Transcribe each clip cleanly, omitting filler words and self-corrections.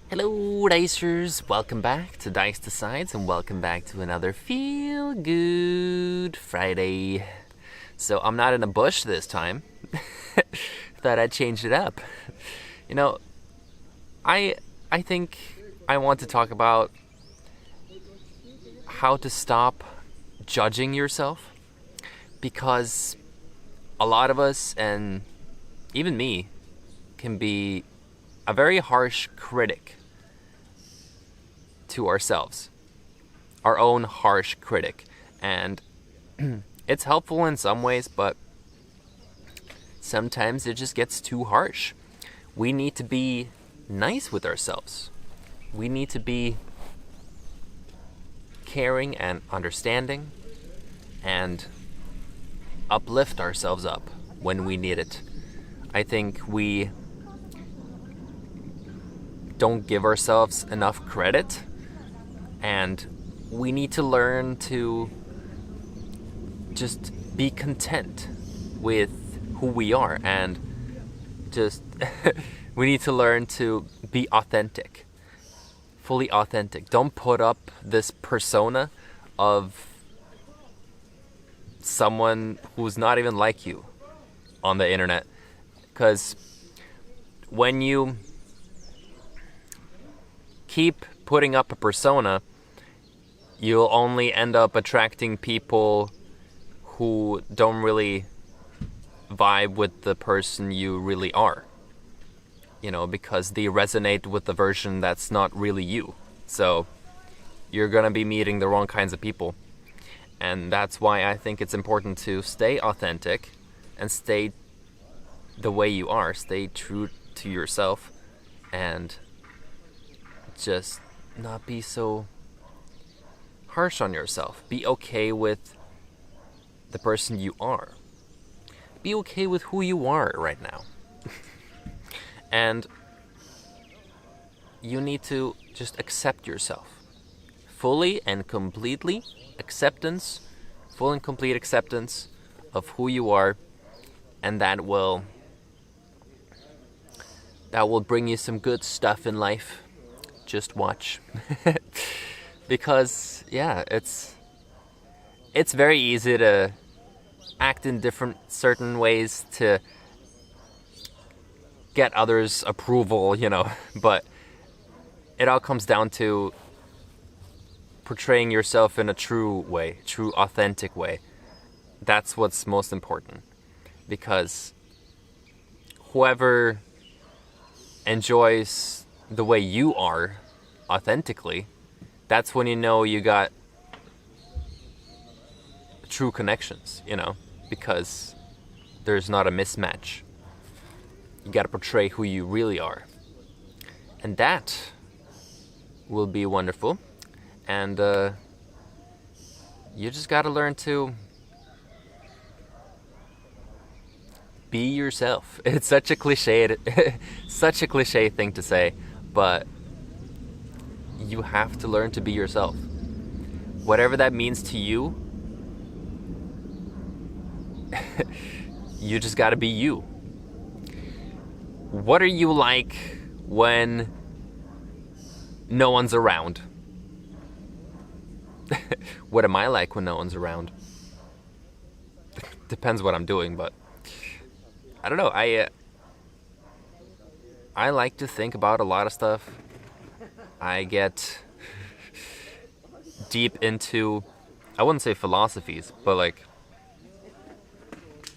Hello, Dicers! Welcome back to Dice Decides, and welcome back to another Feel Good Friday. So I'm not in a bush this time. Thought I'd change it up. You know, I think I want to talk about how to stop judging yourself, because a lot of us, and even me, can be a very harsh critic to ourselves, our own harsh critic. And it's helpful in some ways, but sometimes it just gets too harsh. We need to be nice with ourselves. We need to be caring and understanding and uplift ourselves up when we need it. I think we don't give ourselves enough credit, and we need to learn to just be content with who we are, and just we need to learn to be authentic, fully authentic. Don't put up this persona of someone who's not even like you on the internet, because when you keep putting up a persona, you'll only end up attracting people who don't really vibe with the person you really are. You know, because they resonate with the version that's not really you. So you're gonna be meeting the wrong kinds of people. And that's why I think it's important to stay authentic and stay the way you are. Stay true to yourself and just not be so harsh on yourself. Be okay with the person you are. Be okay with who you are right now. And you need to just accept yourself. Fully and completely acceptance, full and complete acceptance of who you are, and that will bring you some good stuff in life. Just watch. Because it's very easy to act in certain ways to get others' approval, but it all comes down to portraying yourself in a true way, true authentic way. That's what's most important, because whoever enjoys the way you are authentically, that's when you know you got true connections, because there's not a mismatch. You gotta portray who you really are, and that will be wonderful. And you just gotta learn to be yourself. It's such a cliche thing to say, but you have to learn to be yourself. Whatever that means to you, you just gotta be you. What are you like when no one's around? What am I like when no one's around? Depends what I'm doing, but I don't know. I like to think about a lot of stuff. I get deep into, I wouldn't say philosophies, but like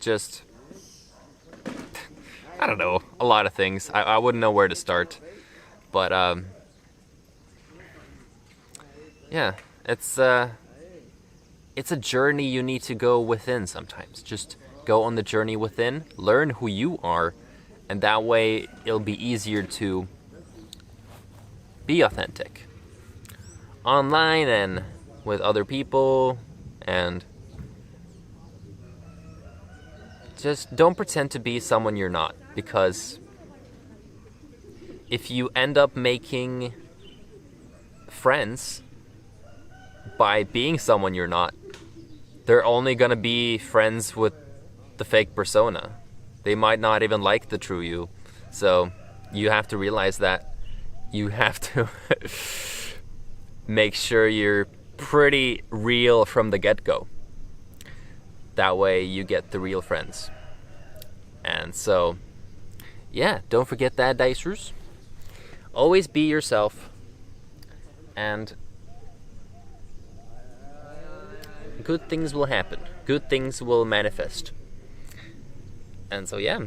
just, I don't know, a lot of things. I wouldn't know where to start, but yeah, it's a journey you need to go within sometimes. Just go on the journey within, learn who you are, and that way it'll be easier to be authentic online and with other people. And just don't pretend to be someone you're not, because if you end up making friends by being someone you're not, they're only gonna be friends with the fake persona. They might not even like the true you. So you have to realize that you have to make sure you're pretty real from the get-go. That way you get the real friends. And so, yeah, don't forget that, Dicers. Always be yourself, and good things will happen. Good things will manifest. And so, yeah.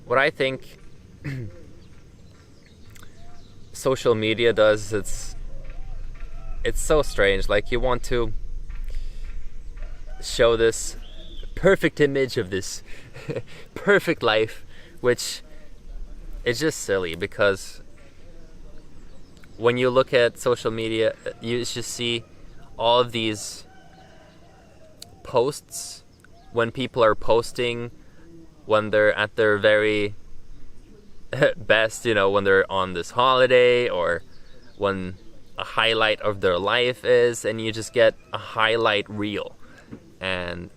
What I think social media does, it's so strange. Like, you want to show this perfect image of this perfect life, which is just silly, because when you look at social media, you just see all of these posts when people are posting when they're at their very best, when they're on this holiday, or when a highlight of their life is, and you just get a highlight reel. And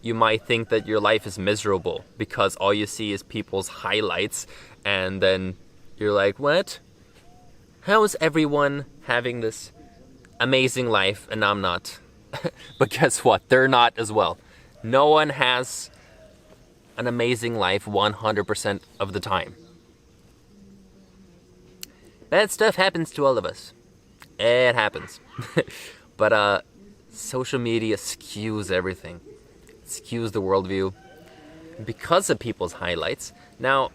you might think that your life is miserable because all you see is people's highlights, and then you're like, what? How is everyone having this amazing life and I'm not? But guess what? They're not as well. No one has an amazing life 100% of the time. Bad stuff happens to all of us. It happens. But social media skews everything. It skews the worldview because of people's highlights. Now,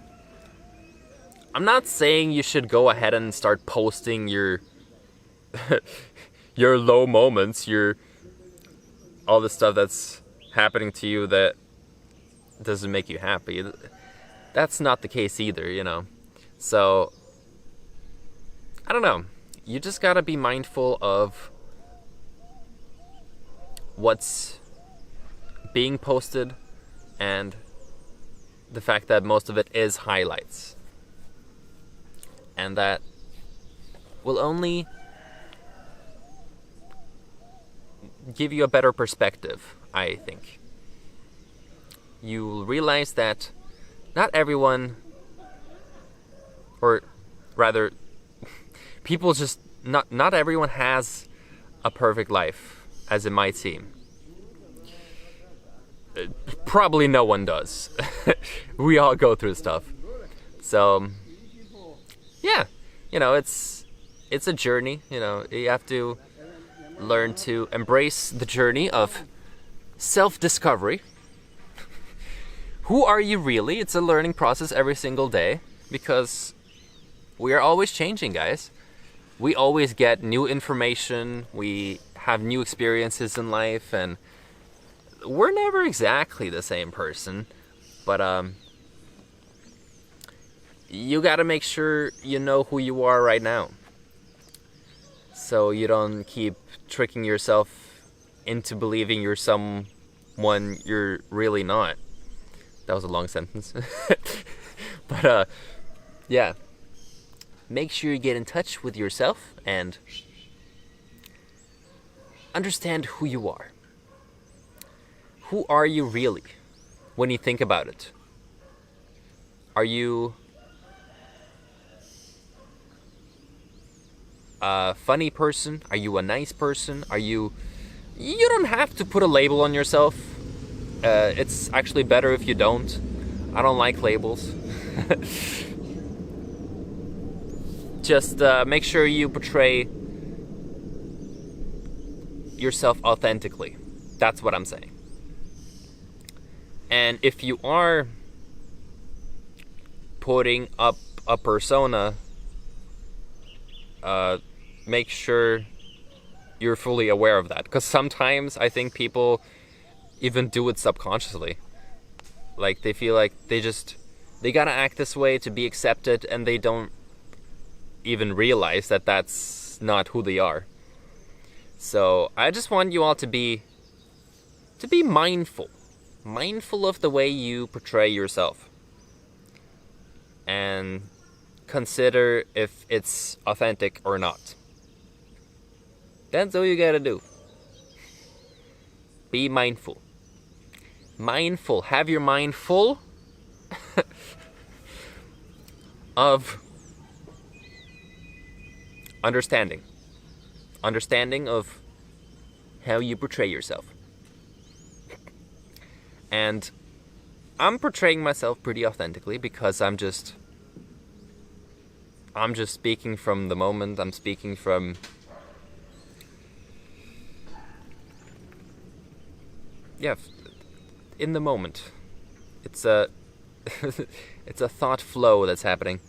I'm not saying you should go ahead and start posting your your low moments, all the stuff that's happening to you that doesn't make you happy. That's not the case either, So, I don't know. You just gotta be mindful of what's being posted and the fact that most of it is highlights. And that will only give you a better perspective, I think. You'll realize that not everyone, or rather, people just, not everyone has a perfect life, as it might seem. Probably no one does. We all go through stuff. So, yeah, it's a journey, you have to learn to embrace the journey of self-discovery. Who are you really? It's a learning process every single day, because we are always changing, guys. We always get new information, we have new experiences in life, and we're never exactly the same person. But you gotta make sure you know who you are right now, so you don't keep tricking yourself into believing you're someone you're really not. That was a long sentence. But yeah, make sure you get in touch with yourself and understand who you are. Who are you really when you think about it? Are you a funny person? Are you a nice person? You don't have to put a label on yourself. It's actually better if you don't. I don't like labels. Just make sure you portray yourself authentically. That's what I'm saying. And if you are putting up a persona, make sure you're fully aware of that. Because sometimes I think people even do it subconsciously. Like, they feel like they gotta act this way to be accepted, and they don't even realize that that's not who they are. So I just want you all to be mindful of the way you portray yourself, and consider if it's authentic or not. That's all you gotta do. Be mindful. Have your mind full of understanding of how you portray yourself. And I'm portraying myself pretty authentically because I'm just speaking from the moment. I'm speaking from in the moment. It's a it's a thought flow that's happening.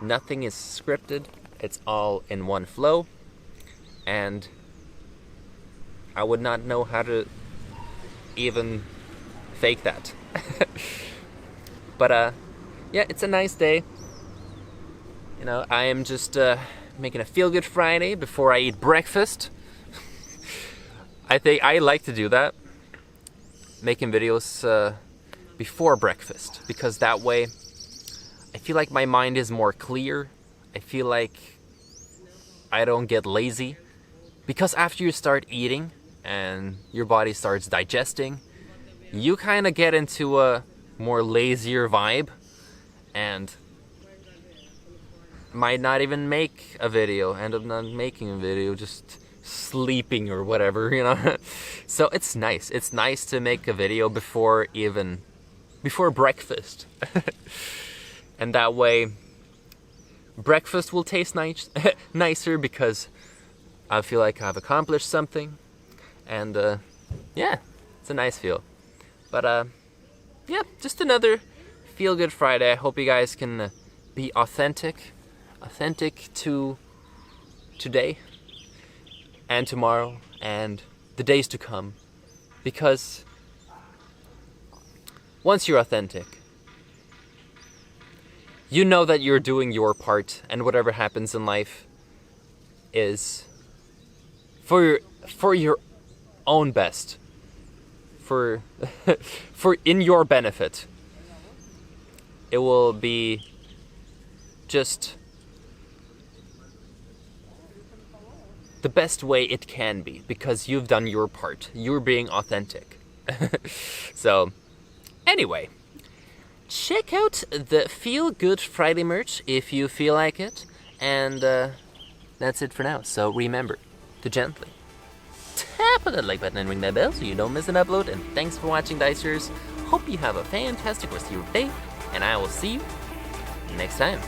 Nothing is scripted. It's all in one flow, and I would not know how to even fake that. But yeah, it's a nice day. You know, I am just making a feel-good Friday before I eat breakfast. I think I like to do that, making videos before breakfast, because that way I feel like my mind is more clear. I feel like I don't get lazy, because after you start eating and your body starts digesting, you kind of get into a more lazier vibe and might not even make a video, end up not making a video, just sleeping or whatever, you know. So it's nice to make a video before breakfast. And that way breakfast will taste nicer, because I feel like I've accomplished something, and yeah, it's a nice feel. But yeah, just another feel-good Friday. I hope you guys can be authentic to today and tomorrow and the days to come, because once you're authentic, you know that you're doing your part, and whatever happens in life is for your own best, for in your benefit. It will be just the best way it can be, because you've done your part. You're being authentic. So, anyway, check out the Feel Good Friday merch if you feel like it. And that's it for now. So remember to gently tap on that like button and ring that bell so you don't miss an upload. And thanks for watching, Dicers. Hope you have a fantastic rest of your day, and I will see you next time.